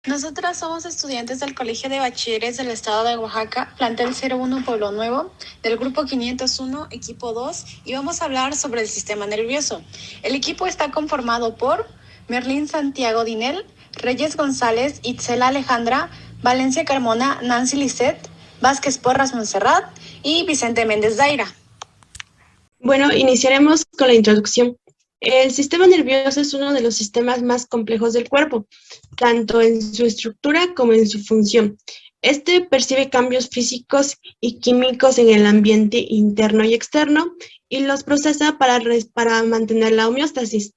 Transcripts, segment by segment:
Nosotras somos estudiantes del Colegio de Bachilleres del Estado de Oaxaca, plantel 01 Pueblo Nuevo, del grupo 501, equipo 2, y vamos a hablar sobre el sistema nervioso. El equipo está conformado por Merlín Santiago Dinel, Reyes González, Itzela Alejandra, Valencia Carmona, Nancy Lisset, Vázquez Porras Montserrat y Vicente Méndez Daira. Bueno, iniciaremos con la introducción. El sistema nervioso es uno de los sistemas más complejos del cuerpo, tanto en su estructura como en su función. Este percibe cambios físicos y químicos en el ambiente interno y externo y los procesa para mantener la homeostasis.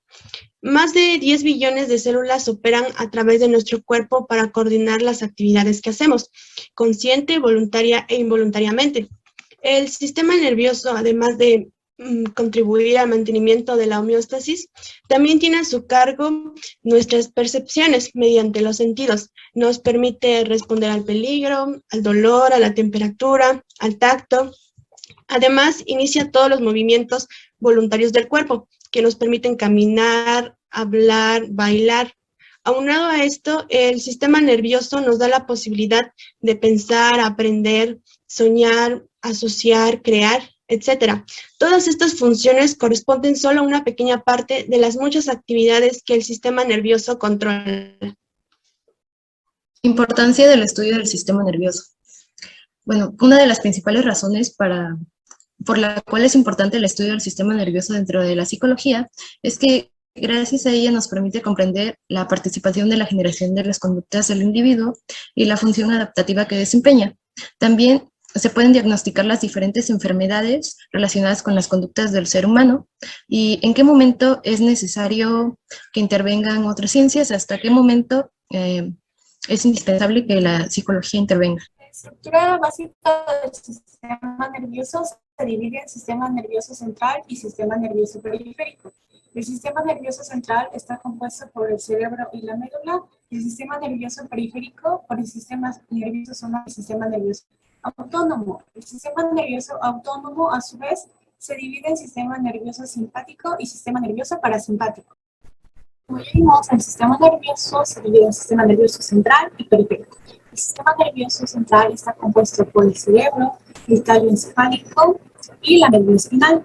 Más de 10 billones de células operan a través de nuestro cuerpo para coordinar las actividades que hacemos, consciente, voluntaria e involuntariamente. El sistema nervioso, además de contribuir al mantenimiento de la homeostasis, también tiene a su cargo nuestras percepciones mediante los sentidos. Nos permite responder al peligro, al dolor, a la temperatura, al tacto. Además, inicia todos los movimientos voluntarios del cuerpo que nos permiten caminar, hablar, bailar. Aunado a esto, el sistema nervioso nos da la posibilidad de pensar, aprender, soñar, asociar, crear, etc. Todas estas funciones corresponden solo a una pequeña parte de las muchas actividades que el sistema nervioso controla. Importancia del estudio del sistema nervioso. Bueno, una de las principales razones por la cual es importante el estudio del sistema nervioso dentro de la psicología es que gracias a ella nos permite comprender la participación de la generación de las conductas del individuo y la función adaptativa que desempeña. También se pueden diagnosticar las diferentes enfermedades relacionadas con las conductas del ser humano y en qué momento es necesario que intervengan otras ciencias, hasta qué momento es indispensable que la psicología intervenga. La estructura básica del sistema nervioso se divide en sistema nervioso central y sistema nervioso periférico. El sistema nervioso central está compuesto por el cerebro y la médula, y el sistema nervioso periférico por el sistema nervioso zonal y el sistema nervioso autónomo. El sistema nervioso autónomo, a su vez, se divide en sistema nervioso simpático y sistema nervioso parasimpático. Como ya vimos, el sistema nervioso se divide en sistema nervioso central y periférico. El sistema nervioso central está compuesto por el cerebro, el tallo encefálico y la médula espinal.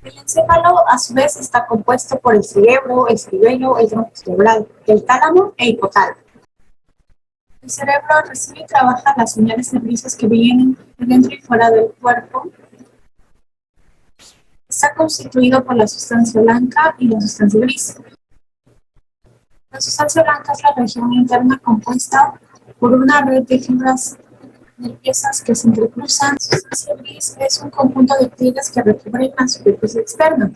El encéfalo, a su vez, está compuesto por el cerebro, el cerebelo, el tronco cerebral, el tálamo e hipotálamo. El cerebro recibe y trabaja las señales nerviosas que vienen de dentro y fuera del cuerpo. Está constituido por la sustancia blanca y la sustancia gris. La sustancia blanca es la región interna compuesta por una red de fibras nerviosas que se entrecruzan. La sustancia gris es un conjunto de pliegues que recubren la superficie externa.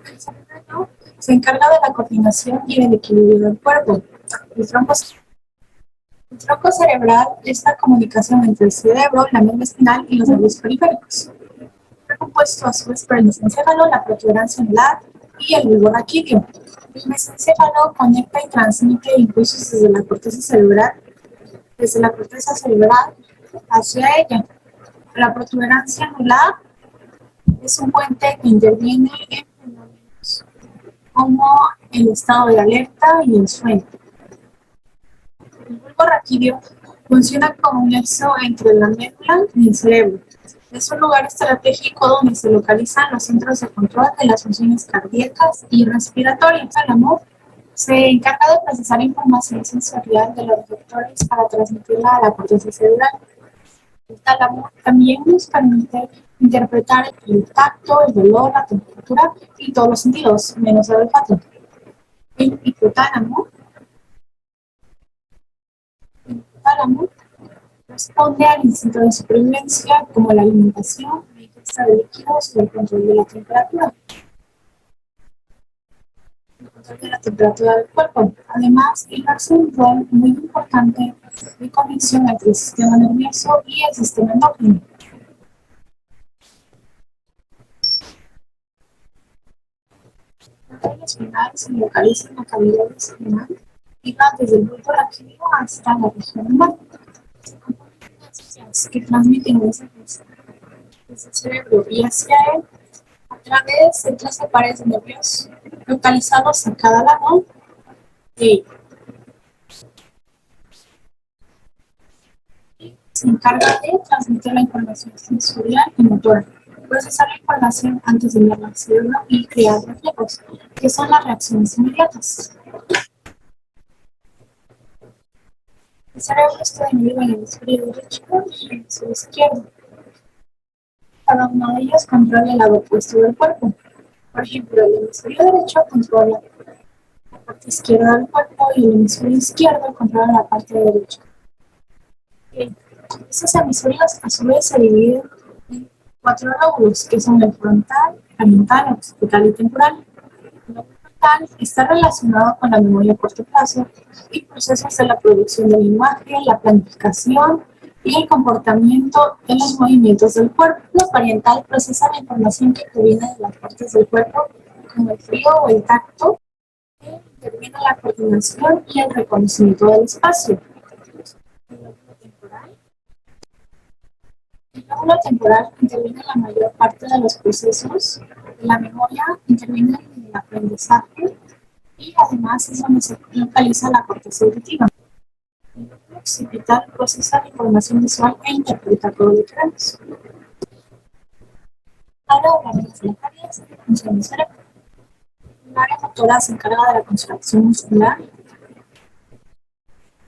El cerebro se encarga de la coordinación y del equilibrio del cuerpo. El tronco cerebral es la comunicación entre el cerebro, la médula espinal y los nervios periféricos. Está compuesto a su vez por el mesencéfalo, la protuberancia anular y el bulbo raquídeo. El mesencéfalo conecta y transmite impulsos desde la corteza cerebral hacia ella. La protuberancia anular es un puente que interviene en fenómenos como el estado de alerta y el sueño. El bulbo raquídeo funciona como un nexo entre la médula y el cerebro. Es un lugar estratégico donde se localizan los centros de control de las funciones cardíacas y respiratorias. El tálamo se encarga de procesar información sensorial de los receptores para transmitirla a la corteza cerebral. El tálamo también nos permite interpretar el tacto, el dolor, la temperatura y todos los sentidos, menos el olfato. El hipotálamo responde al instinto de supervivencia como la alimentación, la ingesta de líquidos y el control de la temperatura. El control de la temperatura del cuerpo. Además, ejerce un rol muy importante de conexión entre el sistema nervioso y el sistema endocrino. La médula espinal se localiza en la cavidad espinal y va desde el bulbo raquídeo hasta la región lumbar. Que transmiten mensajes desde el cerebro y hacia él a través de 13 pares nerviosas. localizados a cada lado de ella. Se encarga de transmitir la información sensorial y motora, procesar la información antes de enviarla al cerebro y crear reflejos, que son las reacciones inmediatas. El cerebro está dividido en el hemisferio derecho y el hemisferio izquierdo. Cada uno de ellos controla el lado opuesto del cuerpo. Por ejemplo, el hemisferio derecho controla la parte izquierda del cuerpo y el hemisferio izquierdo controla la parte derecha. Estos hemisferios a su vez se dividen en 4 lóbulos, que son el frontal, parietal, occipital y temporal. El lóbulo frontal está relacionado con la memoria a corto plazo y procesos de la producción del lenguaje, la planificación y el comportamiento en los movimientos del cuerpo. Lo parietal procesa la información que proviene de las partes del cuerpo, como el frío o el tacto, que interviene en la coordinación y el reconocimiento del espacio. El lóbulo temporal interviene en la mayor parte de los procesos de la memoria, interviene en el aprendizaje y además es donde se localiza la corteza auditiva. El lóbulo occipital procesa la información visual e interpreta todo lo que vemos. Ahora hablaremos de las áreas de función del cerebro. El área motora se encarga de la contracción muscular.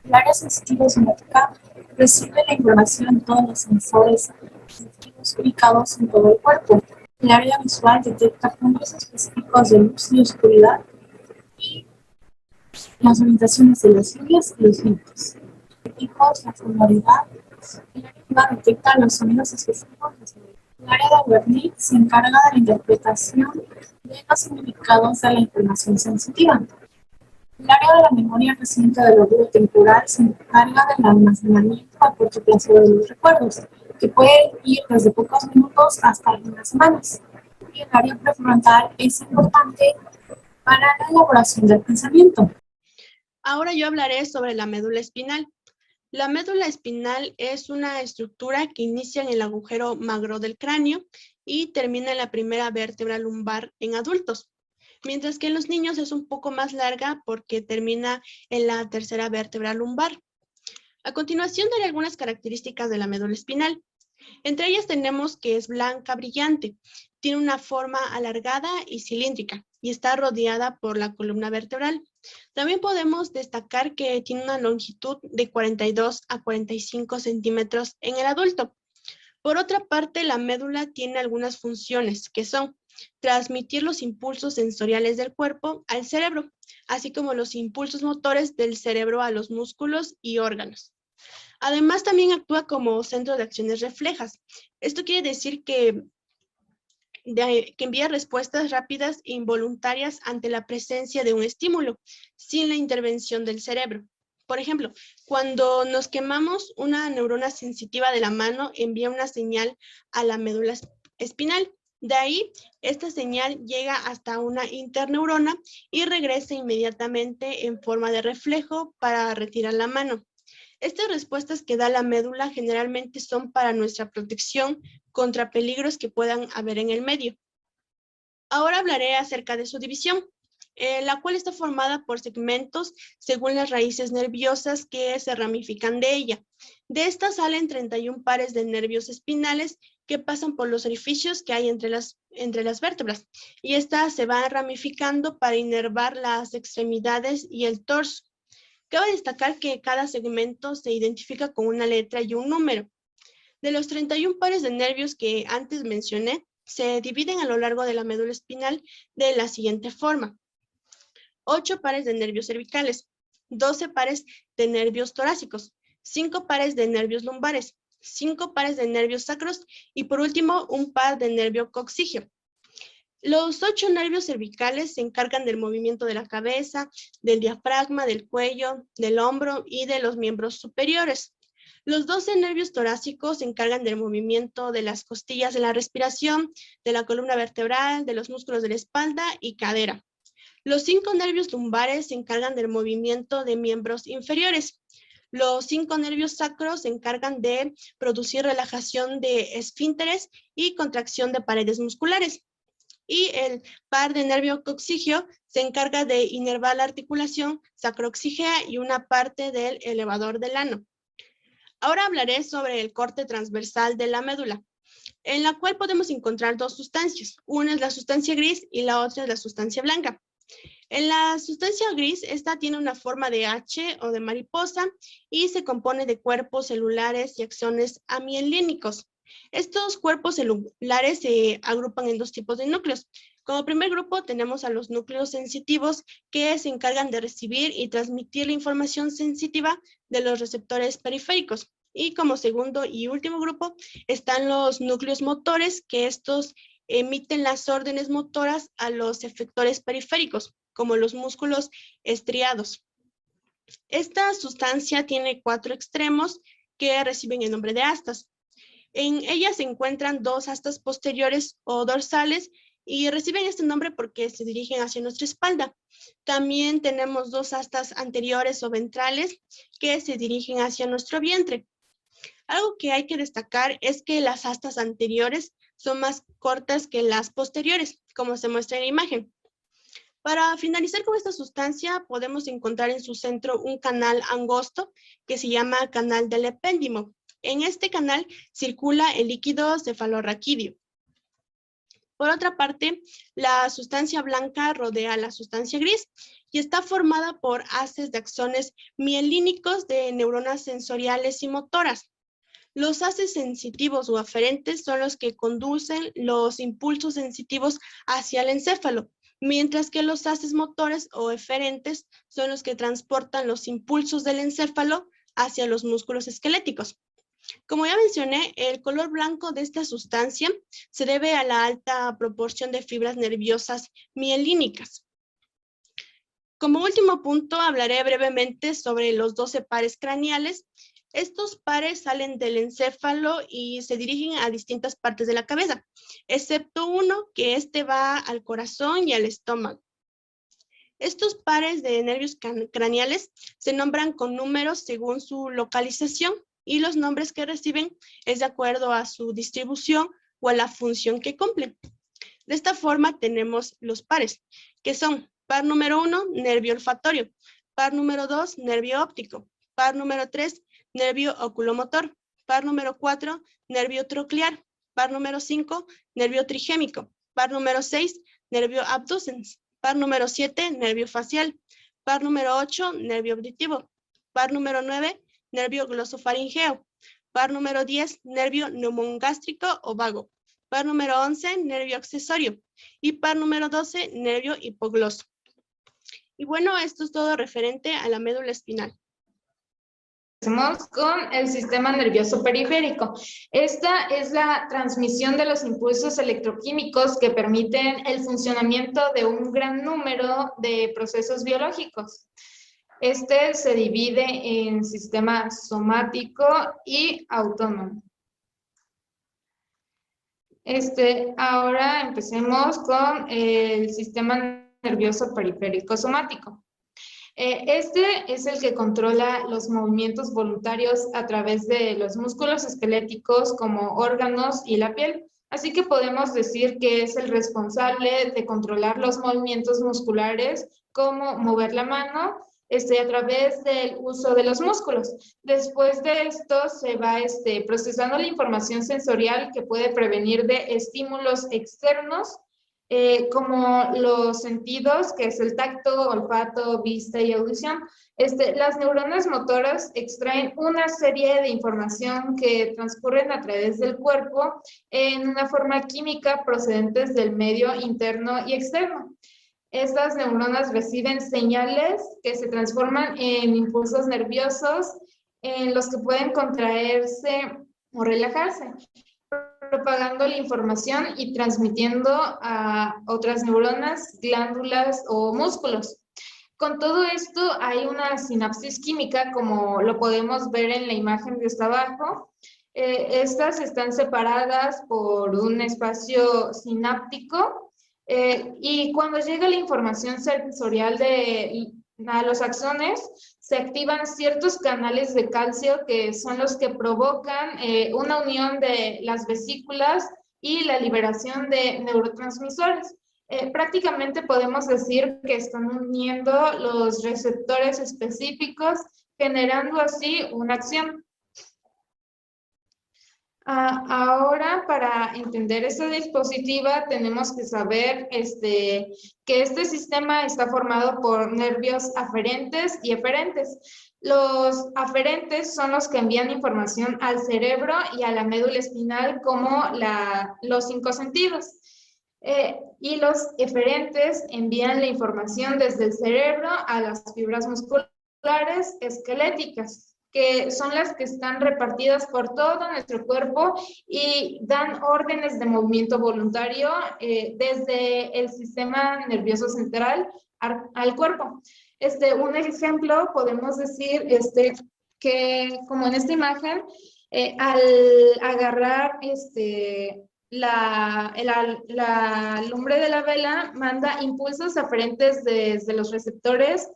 El área sensitiva somática recibe la información de todos los sensores sensitivos ubicados en todo el cuerpo. El área visual detecta puntos específicos de luz y oscuridad y las orientaciones de las líneas y los límites. La sonoridad. El área visual detecta los sonidos específicos de sonido. El área de Wernicke se encarga de la interpretación de los significados de la información sensitiva. El área de la memoria reciente del lóbulo temporal se encarga del almacenamiento a corto plazo de los recuerdos, que puede ir desde pocos minutos hasta algunas semanas. Y el área prefrontal es importante para la elaboración del pensamiento. Ahora yo hablaré sobre la médula espinal. La médula espinal es una estructura que inicia en el agujero magro del cráneo y termina en la primera vértebra lumbar en adultos, mientras que en los niños es un poco más larga porque termina en la tercera vértebra lumbar. A continuación daré algunas características de la médula espinal. Entre ellas tenemos que es blanca brillante, tiene una forma alargada y cilíndrica y está rodeada por la columna vertebral. También podemos destacar que tiene una longitud de 42 a 45 centímetros en el adulto. Por otra parte, la médula tiene algunas funciones que son transmitir los impulsos sensoriales del cuerpo al cerebro, así como los impulsos motores del cerebro a los músculos y órganos. Además, también actúa como centro de acciones reflejas. Esto quiere decir que envía respuestas rápidas e involuntarias ante la presencia de un estímulo, sin la intervención del cerebro. Por ejemplo, cuando nos quemamos, una neurona sensitiva de la mano envía una señal a la médula espinal. De ahí, esta señal llega hasta una interneurona y regresa inmediatamente en forma de reflejo para retirar la mano. Estas respuestas que da la médula generalmente son para nuestra protección contra peligros que puedan haber en el medio. Ahora hablaré acerca de su división, la cual está formada por segmentos según las raíces nerviosas que se ramifican de ella. De estas salen 31 pares de nervios espinales que pasan por los orificios que hay entre las vértebras, y estas se van ramificando para inervar las extremidades y el torso. Cabe destacar que cada segmento se identifica con una letra y un número. De los 31 pares de nervios que antes mencioné, se dividen a lo largo de la médula espinal de la siguiente forma: 8 pares de nervios cervicales, 12 pares de nervios torácicos, 5 pares de nervios lumbares, 5 pares de nervios sacros y por último un par de nervio coxígeo. Los 8 nervios cervicales se encargan del movimiento de la cabeza, del diafragma, del cuello, del hombro y de los miembros superiores. Los 12 nervios torácicos se encargan del movimiento de las costillas de la respiración, de la columna vertebral, de los músculos de la espalda y cadera. Los 5 nervios lumbares se encargan del movimiento de miembros inferiores. Los 5 nervios sacros se encargan de producir relajación de esfínteres y contracción de paredes musculares. Y el par de nervio coxígeo se encarga de inervar la articulación sacroxígea y una parte del elevador del ano. Ahora hablaré sobre el corte transversal de la médula, en la cual podemos encontrar dos sustancias. Una es la sustancia gris y la otra es la sustancia blanca. En la sustancia gris, esta tiene una forma de H o de mariposa y se compone de cuerpos celulares y axones amielínicos. Estos cuerpos celulares se agrupan en dos tipos de núcleos. Como primer grupo tenemos a los núcleos sensitivos que se encargan de recibir y transmitir la información sensitiva de los receptores periféricos. Y como segundo y último grupo están los núcleos motores, que estos emiten las órdenes motoras a los efectores periféricos, como los músculos estriados. Esta sustancia tiene 4 extremos que reciben el nombre de astas. En ellas se encuentran 2 astas posteriores o dorsales y reciben este nombre porque se dirigen hacia nuestra espalda. También tenemos 2 astas anteriores o ventrales que se dirigen hacia nuestro vientre. Algo que hay que destacar es que las astas anteriores son más cortas que las posteriores, como se muestra en la imagen. Para finalizar con esta sustancia, podemos encontrar en su centro un canal angosto que se llama canal del epéndimo. En este canal circula el líquido cefalorraquídeo. Por otra parte, la sustancia blanca rodea la sustancia gris y está formada por haces de axones mielínicos de neuronas sensoriales y motoras. Los haces sensitivos o aferentes son los que conducen los impulsos sensitivos hacia el encéfalo, mientras que los haces motores o eferentes son los que transportan los impulsos del encéfalo hacia los músculos esqueléticos. Como ya mencioné, el color blanco de esta sustancia se debe a la alta proporción de fibras nerviosas mielínicas. Como último punto, hablaré brevemente sobre los 12 pares craneales. Estos pares salen del encéfalo y se dirigen a distintas partes de la cabeza, excepto uno, que este va al corazón y al estómago. Estos pares de nervios craneales se nombran con números según su localización y los nombres que reciben es de acuerdo a su distribución o a la función que cumplen. De esta forma tenemos los pares, que son par número 1, nervio olfatorio, par número 2, nervio óptico, par número 3, nervio oculomotor, par número 4, nervio troclear, par número 5, nervio trigémico, par número 6, nervio abducens, par número 7, nervio facial, par número 8, nervio auditivo, par número 9, nervio glosofaringeo, par número 10, nervio neumogástrico o vago, par número 11, nervio accesorio y par número 12, nervio hipogloso. Y bueno, esto es todo referente a la médula espinal. Empecemos con el sistema nervioso periférico. Esta es la transmisión de los impulsos electroquímicos que permiten el funcionamiento de un gran número de procesos biológicos. Este se divide en sistema somático y autónomo. Ahora empecemos con el sistema nervioso periférico somático. Este es el que controla los movimientos voluntarios a través de los músculos esqueléticos como órganos y la piel. Así que podemos decir que es el responsable de controlar los movimientos musculares, como mover la mano, a través del uso de los músculos. Después de esto se va procesando la información sensorial que puede prevenir de estímulos externos, como los sentidos, que es el tacto, olfato, vista y audición. Las neuronas motoras extraen una serie de información que transcurren a través del cuerpo en una forma química procedentes del medio interno y externo. Estas neuronas reciben señales que se transforman en impulsos nerviosos en los que pueden contraerse o relajarse, propagando la información y transmitiendo a otras neuronas, glándulas o músculos. Con todo esto hay una sinapsis química, como lo podemos ver en la imagen de hasta abajo. Estas están separadas por un espacio sináptico y cuando llega la información sensorial a los axones, se activan ciertos canales de calcio que son los que provocan una unión de las vesículas y la liberación de neurotransmisores. Prácticamente podemos decir que están uniendo los receptores específicos, generando así una acción. Ahora, para entender esta dispositiva, tenemos que saber que este sistema está formado por nervios aferentes y eferentes. Los aferentes son los que envían información al cerebro y a la médula espinal como los 5 sentidos. Y los eferentes envían la información desde el cerebro a las fibras musculares esqueléticas, que son las que están repartidas por todo nuestro cuerpo y dan órdenes de movimiento voluntario desde el sistema nervioso central al cuerpo. Un ejemplo, podemos decir que, como en esta imagen, al agarrar la lumbre de la vela, manda impulsos aferentes desde los receptores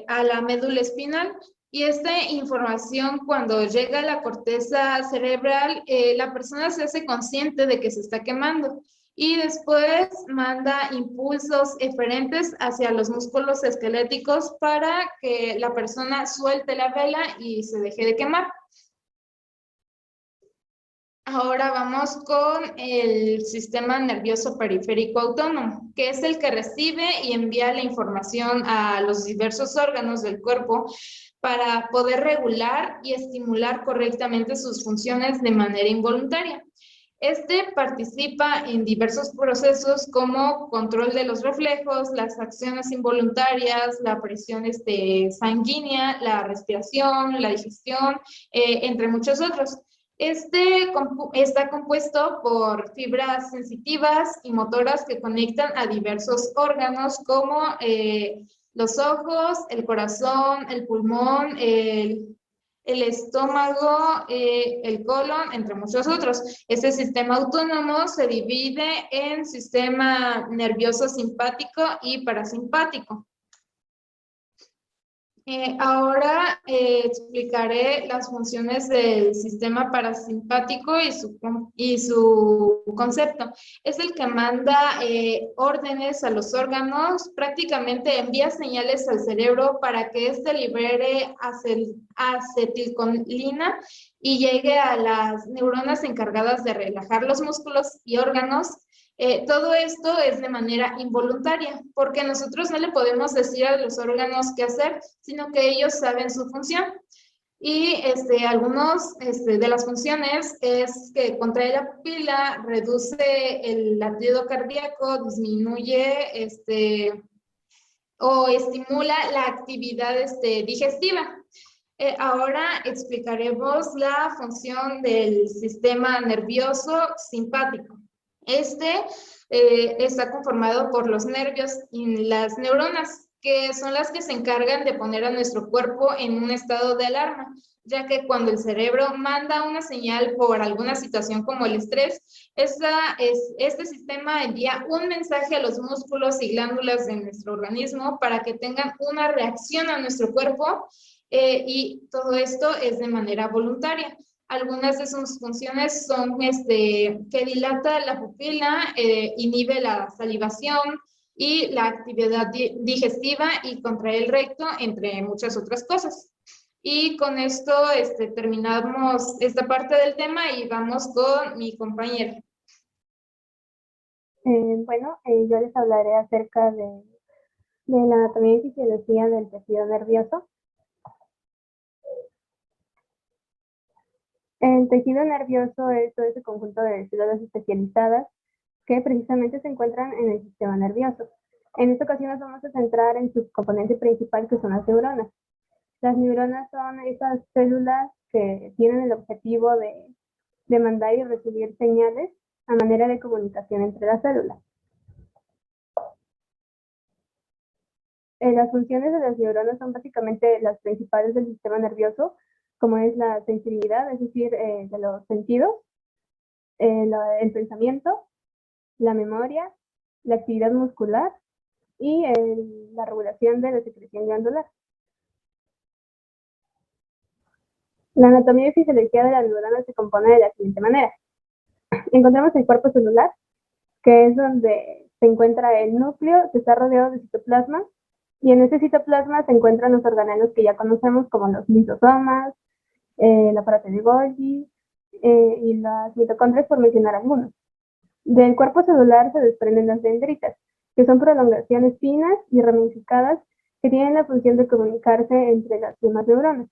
a la médula espinal. Y esta información, cuando llega a la corteza cerebral, la persona se hace consciente de que se está quemando y después manda impulsos eferentes hacia los músculos esqueléticos para que la persona suelte la vela y se deje de quemar. Ahora vamos con el sistema nervioso periférico autónomo, que es el que recibe y envía la información a los diversos órganos del cuerpo para poder regular y estimular correctamente sus funciones de manera involuntaria. Participa en diversos procesos como control de los reflejos, las acciones involuntarias, la presión sanguínea, la respiración, la digestión, entre muchos otros. Está compuesto por fibras sensitivas y motoras que conectan a diversos órganos como los ojos, el corazón, el pulmón, el estómago, el colon, entre muchos otros. Este sistema autónomo se divide en sistema nervioso simpático y parasimpático. Ahora explicaré las funciones del sistema parasimpático y su concepto. Es el que manda órdenes a los órganos, prácticamente envía señales al cerebro para que éste libere acetilcolina y llegue a las neuronas encargadas de relajar los músculos y órganos. Todo esto es de manera involuntaria, porque nosotros no le podemos decir a los órganos qué hacer, sino que ellos saben su función. Y algunos de las funciones es que contrae la pupila, reduce el latido cardíaco, disminuye o estimula la actividad digestiva. Ahora explicaremos la función del sistema nervioso simpático. Está conformado por los nervios y las neuronas, que son las que se encargan de poner a nuestro cuerpo en un estado de alarma, ya que cuando el cerebro manda una señal por alguna situación como el estrés, este sistema envía un mensaje a los músculos y glándulas de nuestro organismo para que tengan una reacción a nuestro cuerpo, y todo esto es de manera voluntaria. Algunas de sus funciones son que dilata la pupila, inhibe la salivación y la actividad digestiva y contrae el recto, entre muchas otras cosas. Y con esto terminamos esta parte del tema y vamos con mi compañera. Yo les hablaré acerca de la anatomía y fisiología del tejido nervioso. El tejido nervioso es todo ese conjunto de células especializadas que precisamente se encuentran en el sistema nervioso. En esta ocasión nos vamos a centrar en su componente principal, que son las neuronas. Las neuronas son esas células que tienen el objetivo de mandar y recibir señales a manera de comunicación entre las células. Las funciones de las neuronas son básicamente las principales del sistema nervioso, como es la sensibilidad, es decir, de los sentidos, el pensamiento, la memoria, la actividad muscular y la regulación de la secreción glandular. La anatomía y fisiología de la neurona se compone de la siguiente manera. encontramos el cuerpo celular, que es donde se encuentra el núcleo, que está rodeado de citoplasma, y en ese citoplasma se encuentran los organelos que ya conocemos, como los lisosomas, el aparato de Golgi y las mitocondrias, por mencionar algunos. Del cuerpo celular se desprenden las dendritas, que son prolongaciones finas y ramificadas que tienen la función de comunicarse entre las demás neuronas.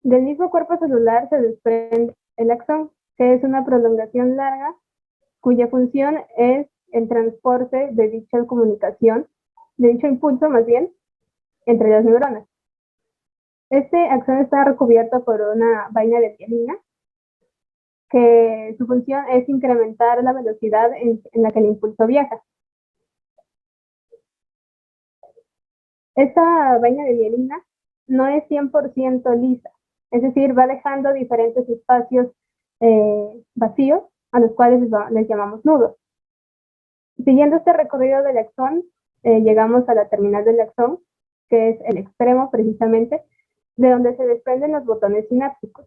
Del mismo cuerpo celular se desprende el axón, que es una prolongación larga cuya función es el transporte de dicha comunicación, de dicho impulso más bien, entre las neuronas. Este axón está recubierto por una vaina de mielina, que su función es incrementar la velocidad en la que el impulso viaja. Esta vaina de mielina no es 100% lisa, es decir, va dejando diferentes espacios vacíos a los cuales les llamamos nudos. Siguiendo este recorrido del axón, llegamos a la terminal del axón, que es el extremo precisamente, de donde se desprenden los botones sinápticos.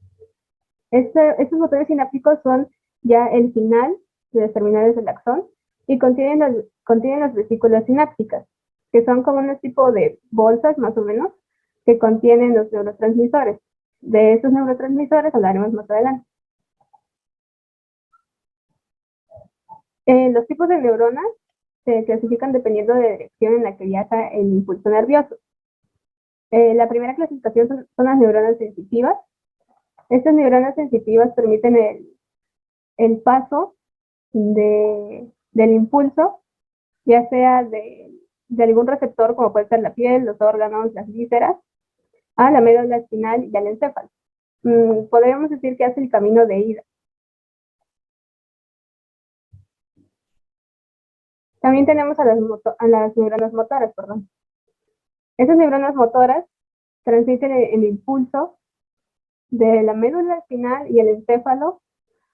Estos botones sinápticos son ya el final de las terminales del axón y contienen las vesículas sinápticas, que son como un tipo de bolsas más o menos, que contienen los neurotransmisores. De esos neurotransmisores hablaremos más adelante. Los tipos de neuronas se clasifican dependiendo de la dirección en la que viaja el impulso nervioso. La primera clasificación son las neuronas sensitivas. Estas neuronas sensitivas permiten el paso del impulso, ya sea de algún receptor, como puede ser la piel, los órganos, las vísceras, a la médula espinal y al encéfalo. Podríamos decir que hace el camino de ida. También tenemos a las neuronas motoras, perdón. Esas neuronas motoras transmiten el impulso de la médula espinal y el encéfalo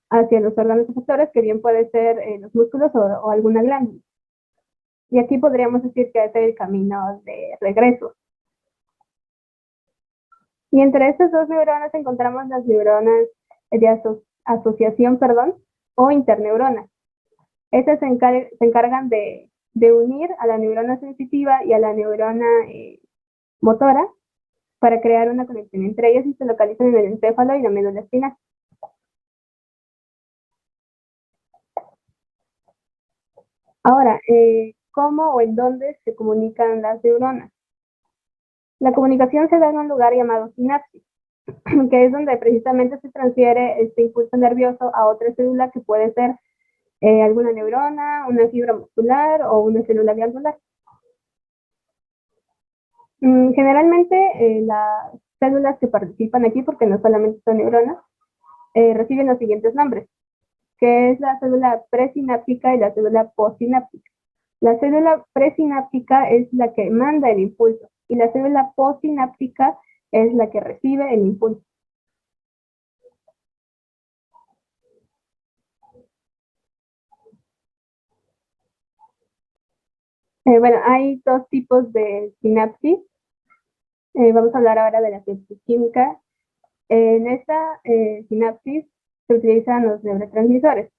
hacia los órganos efectores, que bien puede ser los músculos o alguna glándula. Y aquí podríamos decir que hace el camino de regreso. Y entre estas dos neuronas encontramos las neuronas de asociación, o interneuronas. Estas se encargan de unir a la neurona sensitiva y a la neurona motora para crear una conexión entre ellas y se localizan en el encéfalo y la médula espinal. Ahora, ¿cómo o en dónde se comunican las neuronas? La comunicación se da en un lugar llamado sinapsis, que es donde precisamente se transfiere este impulso nervioso a otra célula, que puede ser alguna neurona, una fibra muscular o una célula glandular. Generalmente las células que participan aquí, porque no solamente son neuronas, reciben los siguientes nombres, que es la célula presináptica y la célula postsináptica. La célula presináptica es la que manda el impulso y la célula postsináptica es la que recibe el impulso. Bueno, hay dos tipos de sinapsis. Vamos a hablar ahora de la sinapsis química. En esta sinapsis se utilizan los neurotransmisores.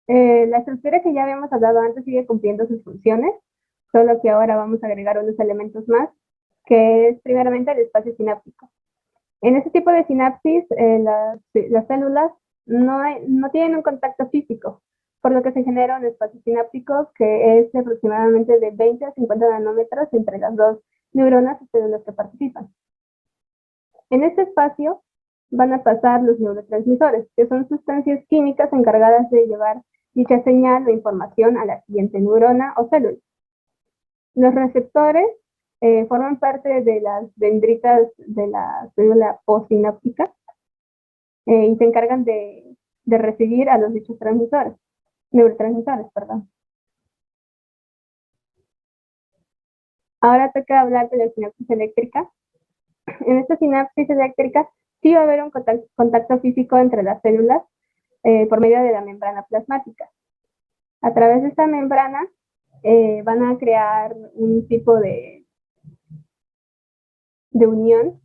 La estructura que ya habíamos hablado antes sigue cumpliendo sus funciones, solo que ahora vamos a agregar unos elementos más, que es primeramente el espacio sináptico. En este tipo de sinapsis, las células no tienen un contacto físico, por lo que se genera un espacio sináptico que es de aproximadamente de 20 a 50 nanómetros entre las dos neuronas y células que participan. En este espacio van a pasar los neurotransmisores, que son sustancias químicas encargadas de llevar dicha señal o información a la siguiente neurona o célula. Los receptores forman parte de las dendritas de la célula postsináptica y se encargan de recibir a los dichos neurotransmisores. Ahora toca hablar de la sinapsis eléctrica. En esta sinapsis eléctrica sí va a haber un contacto físico entre las células por medio de la membrana plasmática. A través de esta membrana van a crear un tipo de unión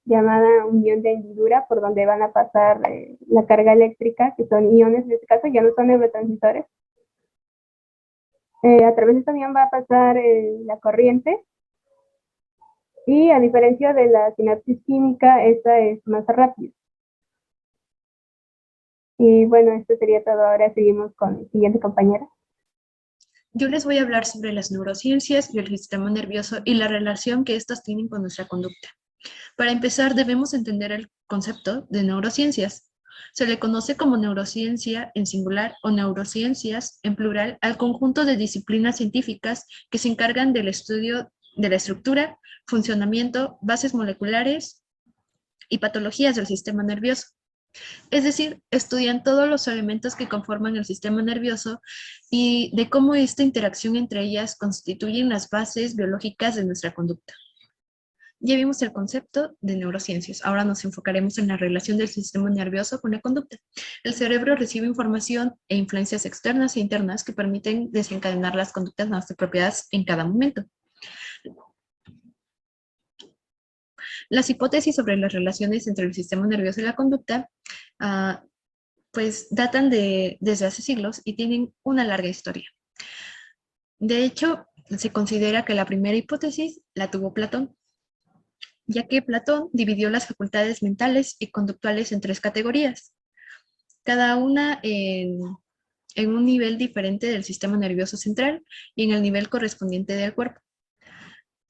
llamada unión de hendidura, por donde van a pasar la carga eléctrica, que son iones, en este caso ya no son neurotransmisores. A través de esta unión va a pasar la corriente, y a diferencia de la sinapsis química, esta es más rápida. Y bueno, esto sería todo. Ahora seguimos con el siguiente compañero. Yo les voy a hablar sobre las neurociencias y el sistema nervioso y la relación que éstas tienen con nuestra conducta. Para empezar, debemos entender el concepto de neurociencias. Se le conoce como neurociencia en singular o neurociencias en plural al conjunto de disciplinas científicas que se encargan del estudio de la estructura, funcionamiento, bases moleculares y patologías del sistema nervioso. Es decir, estudian todos los elementos que conforman el sistema nervioso y de cómo esta interacción entre ellas constituyen las bases biológicas de nuestra conducta. Ya vimos el concepto de neurociencias. Ahora nos enfocaremos en la relación del sistema nervioso con la conducta. El cerebro recibe información e influencias externas e internas que permiten desencadenar las conductas más apropiadas en cada momento. Las hipótesis sobre las relaciones entre el sistema nervioso y la conducta pues datan desde hace siglos y tienen una larga historia. De hecho, se considera que la primera hipótesis la tuvo Platón, ya que Platón dividió las facultades mentales y conductuales en 3 categorías, cada una en un nivel diferente del sistema nervioso central y en el nivel correspondiente del cuerpo.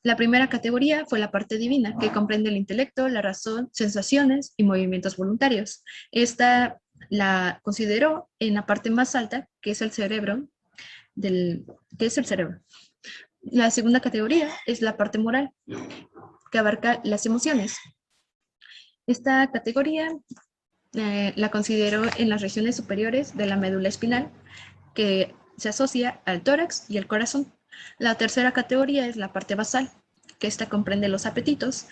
La primera categoría fue la parte divina, que comprende el intelecto, la razón, sensaciones y movimientos voluntarios. Esta la consideró en la parte más alta, que es el cerebro. La segunda categoría es la parte moral, que abarca las emociones. Esta categoría la consideró en las regiones superiores de la médula espinal, que se asocia al tórax y al corazón. La tercera categoría es la parte basal, que esta comprende los apetitos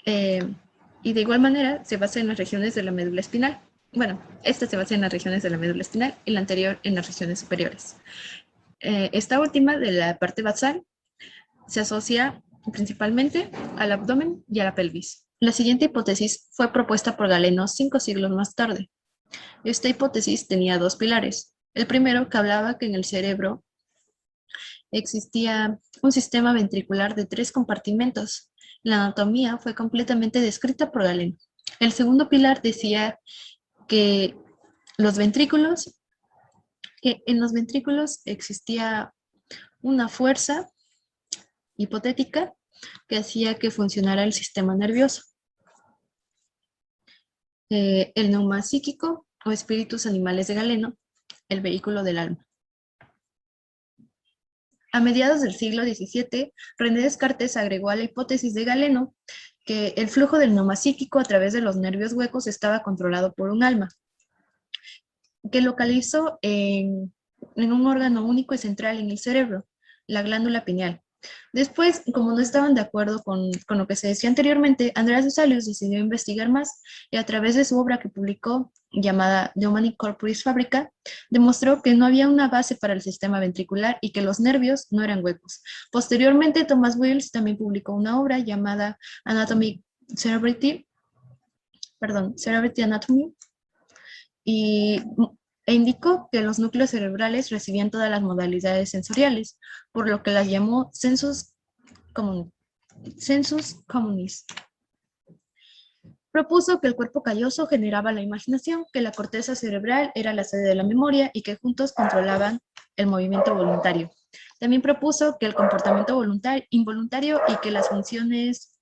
y de igual manera se basa en las regiones de la médula espinal. Bueno, esta se basa en las regiones de la médula espinal y la anterior en las regiones superiores. Esta última, de la parte basal, se asocia principalmente al abdomen y a la pelvis. La siguiente hipótesis fue propuesta por Galeno 5 siglos más tarde. Esta hipótesis tenía 2 pilares. El primero, que hablaba que en el cerebro existía un sistema ventricular de 3 compartimentos. La anatomía fue completamente descrita por Galeno. El segundo pilar decía que en los ventrículos existía una fuerza hipotética que hacía que funcionara el sistema nervioso. El neuma psíquico o espíritus animales de Galeno, el vehículo del alma. A mediados del siglo XVII, René Descartes agregó a la hipótesis de Galeno que el flujo del neuma psíquico a través de los nervios huecos estaba controlado por un alma, que localizó en un órgano único y central en el cerebro, la glándula pineal. Después, como no estaban de acuerdo con lo que se decía anteriormente, Andreas Vesalius decidió investigar más y a través de su obra que publicó, llamada De Humani Corporis Fabrica, demostró que no había una base para el sistema ventricular y que los nervios no eran huecos. Posteriormente, Thomas Wills también publicó una obra llamada Cerebrity Anatomy e indicó que los núcleos cerebrales recibían todas las modalidades sensoriales, por lo que las llamó sensus communis. Propuso que el cuerpo calloso generaba la imaginación, que la corteza cerebral era la sede de la memoria y que juntos controlaban el movimiento voluntario. También propuso que el comportamiento involuntario y que las funciones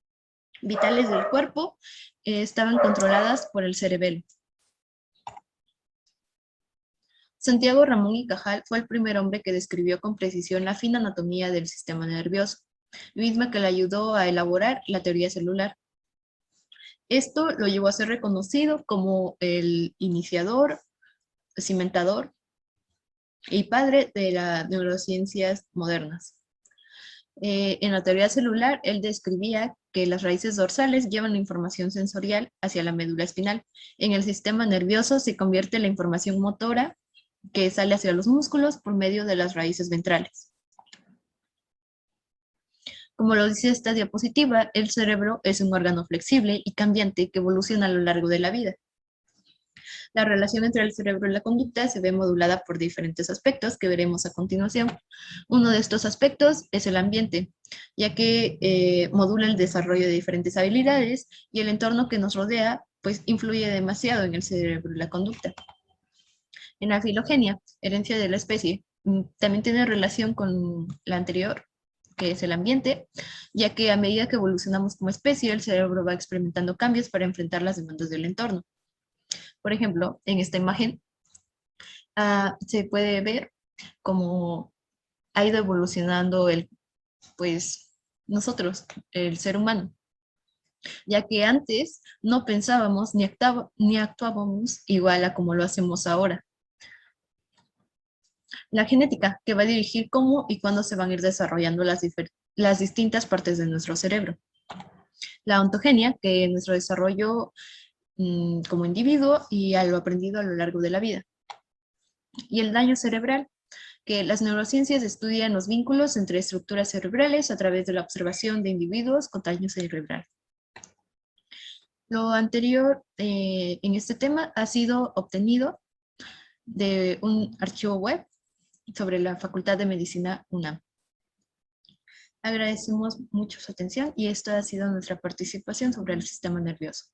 vitales del cuerpo estaban controladas por el cerebelo. Santiago Ramón y Cajal fue el primer hombre que describió con precisión la fina anatomía del sistema nervioso, misma que le ayudó a elaborar la teoría celular. Esto lo llevó a ser reconocido como el iniciador, cimentador y padre de las neurociencias modernas. En la teoría celular, él describía que las raíces dorsales llevan la información sensorial hacia la médula espinal. En el sistema nervioso se convierte la información motora que sale hacia los músculos por medio de las raíces ventrales. Como lo dice esta diapositiva, el cerebro es un órgano flexible y cambiante que evoluciona a lo largo de la vida. La relación entre el cerebro y la conducta se ve modulada por diferentes aspectos que veremos a continuación. Uno de estos aspectos es el ambiente, ya que modula el desarrollo de diferentes habilidades y el entorno que nos rodea pues influye demasiado en el cerebro y la conducta. En la filogenia, herencia de la especie, también tiene relación con la anterior, que es el ambiente, ya que a medida que evolucionamos como especie, el cerebro va experimentando cambios para enfrentar las demandas del entorno. Por ejemplo, en esta imagen se puede ver cómo ha ido evolucionando nosotros, el ser humano, ya que antes no pensábamos ni actuábamos igual a como lo hacemos ahora. La genética, que va a dirigir cómo y cuándo se van a ir desarrollando las distintas partes de nuestro cerebro. La ontogenia, que es nuestro desarrollo como individuo y a lo aprendido a lo largo de la vida. Y el daño cerebral, que las neurociencias estudian los vínculos entre estructuras cerebrales a través de la observación de individuos con daño cerebral. Lo anterior en este tema ha sido obtenido de un archivo web sobre la Facultad de Medicina UNAM. Agradecemos mucho su atención y esta ha sido nuestra participación sobre el sistema nervioso.